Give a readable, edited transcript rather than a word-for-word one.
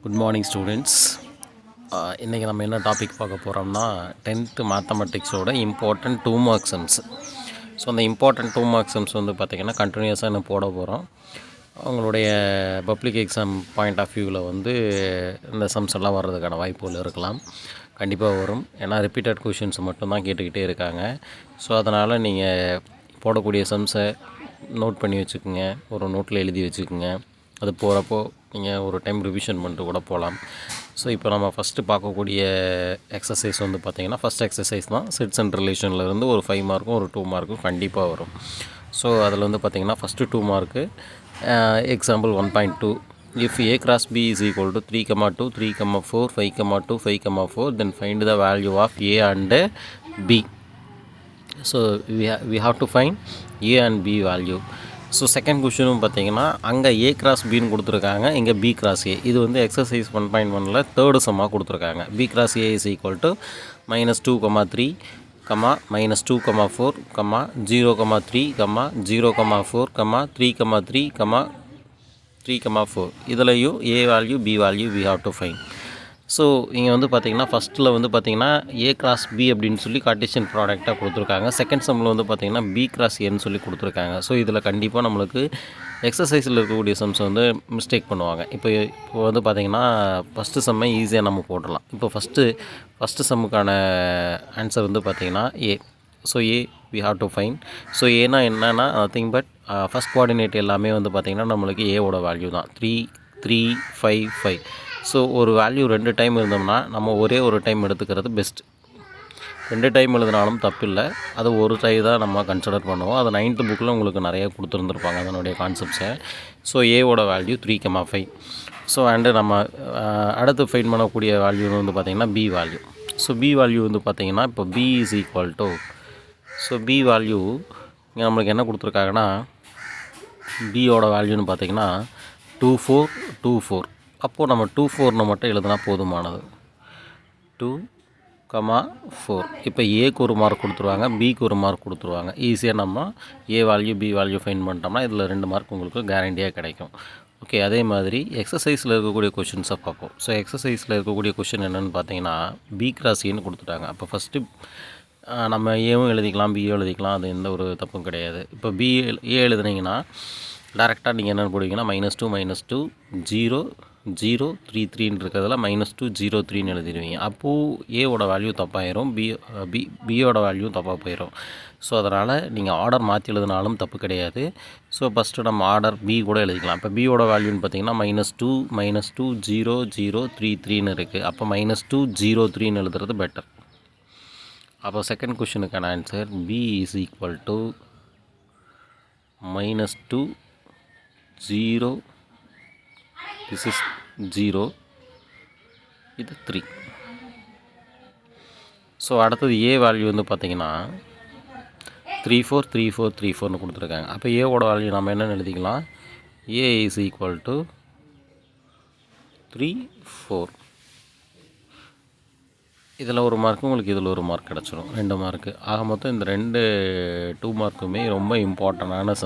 Good morning students. இன்றைக்கி நம்ம என்ன டாபிக் பார்க்க போகிறோம்னா 10th மேத்தமெட்டிக்ஸோட இம்பார்ட்டன்ட் 2 மார்க் சம்ஸ். ஸோ அந்த இம்பார்ட்டன்ட் 2 மார்க் சம்ஸ் வந்து பார்த்திங்கன்னா கண்டினியூஸாக என்ன போட போகிறோம். அவங்களுடைய பப்ளிக் எக்ஸாம் பாயிண்ட் ஆஃப் வியூவில் வந்து இந்த சம்ஸ் எல்லாம் வர்றதுக்கான வாய்ப்புகள் இருக்கலாம், கண்டிப்பாக வரும். ஏன்னா ரிப்பீட்டட் கொஷின்ஸ் மட்டும்தான் கேட்டுக்கிட்டே இருக்காங்க. ஸோ அதனால் நீங்கள் போடக்கூடிய சம்ஸை நோட் பண்ணி வச்சுக்கோங்க, ஒரு நோட்டில் எழுதி வச்சுக்கோங்க. அது போகிறப்போ நீங்கள் ஒரு டைம் ரிவிஷன் பண்ணிட்டு கூட போகலாம். ஸோ இப்போ நம்ம ஃபஸ்ட்டு பார்க்கக்கூடிய எக்ஸசைஸ் வந்து பார்த்திங்கன்னா ஃபஸ்ட் எக்ஸசைஸ் தான். செட்ஸ் அண்ட் ரிலேஷனில் இருந்து ஒரு 5 மார்க்கும் ஒரு 2 மார்க்கும் கண்டிப்பாக வரும். ஸோ அதில் வந்து பார்த்திங்கன்னா first 2 mark example 1.2. If A cross B is equal to 3, 2, 3, 4, 5, 2, 5, 4, then find the value of A and B. So we have to find A and B value. So second கொஷினும் பார்த்தீங்கன்னா அங்கே ஏ கிராஸ் பின்னு கொடுத்துருக்காங்க, இங்கே B cross ஏ. இது வந்து exercise 1.1ல் third சம்மாக கொடுத்துருக்காங்க. B cross A is equal to -2, 3, -2, 4, 0, 3, 0, 4, 3, 3, 3, 4. இதுலையும் A value B value we have to find. So இங்கே வந்து பார்த்திங்கன்னா ஃபஸ்ட்டில் வந்து பார்த்திங்கன்னா ஏ கிராஸ் பி அப்படின்னு சொல்லி கார்ட்டீசியன் ப்ராடக்டாக கொடுத்துருக்காங்க. செகண்ட் சம்மில் வந்து பார்த்திங்கன்னா பி கிராஸ் ஏன்னு சொல்லி கொடுத்துருக்காங்க. ஸோ இதில் கண்டிப்பாக நம்மளுக்கு எக்ஸசைஸில் இருக்கக்கூடிய சம்ஸ் வந்து மிஸ்டேக் பண்ணுவாங்க. இப்போ வந்து பார்த்திங்கன்னா ஃபஸ்ட்டு சம்மை ஈஸியாக நம்ம போடலாம். இப்போ ஃபஸ்ட்டு சம்முக்கான ஆன்சர் வந்து பார்த்திங்கன்னா A. So A we have to find. So ஏன்னா என்னென்னா நத்திங் பட் ஃபஸ்ட் கோஆர்டினேட் எல்லாமே வந்து பார்த்திங்கன்னா நம்மளுக்கு ஏவோட வேல்யூ தான். 3, 3, 5, 5. ஸோ ஒரு வேல்யூ 2 டைம் இருந்தோம்னா நம்ம ஒரே ஒரு டைம் எடுத்துக்கிறது பெஸ்ட். 2 டைம் எழுதினாலும் தப்பில்லை, அது ஒரு டைம் தான் நம்ம கன்சிடர் பண்ணுவோம். அது 9th புக்கில் உங்களுக்கு நிறைய கொடுத்துருந்துருப்பாங்க அதனுடைய கான்செப்ட்ஸை. ஸோ ஏவோட வேல்யூ 3, 5. ஸோ அண்டு நம்ம அடுத்து ஃபைண்ட் பண்ணக்கூடிய வேல்யூ வந்து பார்த்திங்கன்னா B value. So B value வந்து பார்த்திங்கன்னா இப்போ B is equal to, so B value இங்கே நம்மளுக்கு என்ன கொடுத்துருக்காங்கன்னா பியோட வேல்யூன்னு பார்த்திங்கன்னா 2, 4, 2, 4. அப்போது நம்ம 2, 4ன்னு மட்டும் எழுதுனா போதுமானது. 2, 4. இப்போ ஏக்கு ஒரு மார்க் கொடுத்துருவாங்க, பிக்கு ஒரு மார்க் கொடுத்துருவாங்க. ஈஸியாக நம்ம ஏ வேல்யூ பி வேல்யூ ஃபைண்ட் பண்ணிட்டோம்னா இதில் 2 மார்க் உங்களுக்கு கேரண்டியாக கிடைக்கும். ஓகே, அதே மாதிரி எக்ஸசைஸில் இருக்கக்கூடிய கொஷின்ஸை பார்ப்போம். ஸோ எக்ஸசைஸில் இருக்கக்கூடிய கொஷின் என்னென்னு பார்த்தீங்கன்னா பி கிராஸ் ஏன்னு கொடுத்துட்டாங்க. அப்போ ஃபஸ்ட்டு நம்ம ஏவும் எழுதிக்கலாம் பியும் எழுதிக்கலாம், அது எந்த ஒரு தப்பும் கிடையாது. இப்போ ஏ எழுதுனீங்கன்னா டேரெக்டாக நீங்கள் என்ன போடுவீங்கன்னா -2, 0, 0, 3, 3ன்னு இருக்கிறதுல -2, 0, 3ன்னு எழுதிடுவீங்க. அப்போது ஏவோட வேல்யூ தப்பாயிரும், பியோட வேல்யூ தப்பாக போயிடும். ஸோ அதனால் நீங்கள் ஆர்டர் மாற்றி எழுதினாலும் தப்பு கிடையாது. ஸோ ஃபஸ்ட்டு நம்ம ஆர்டர் பி கூட எழுதிக்கலாம். இப்போ பியோட வேல்யூன்னு பார்த்தீங்கன்னா -2, 0, 0, 3, 3ன்னு இருக்குது. அப்போ -2, 0, 3ன்னு எழுதுறது பெட்டர். அப்போ செகண்ட் கொஷனுக்கான answer B is equal to -2, 0, this is 0, இது 3. ஸோ அடுத்தது ஏ வேல்யூ வந்து பார்த்திங்கன்னா 3, 4, 3, 4, 3, 4ன்னு கொடுத்துருக்காங்க. அப்போ ஏவோட வேல்யூ நம்ம என்னென்னு எழுதிக்கலாம், ஏ இஸ் ஈக்குவல் டு 3, 4. இதில் ஒரு மார்க்கு உங்களுக்கு இதில் ஒரு மார்க் கிடச்சிரும், 2 மார்க்கு. ஆக மொத்தம் இந்த 2 மார்க்குமே ரொம்ப இம்பார்ட்டண்டான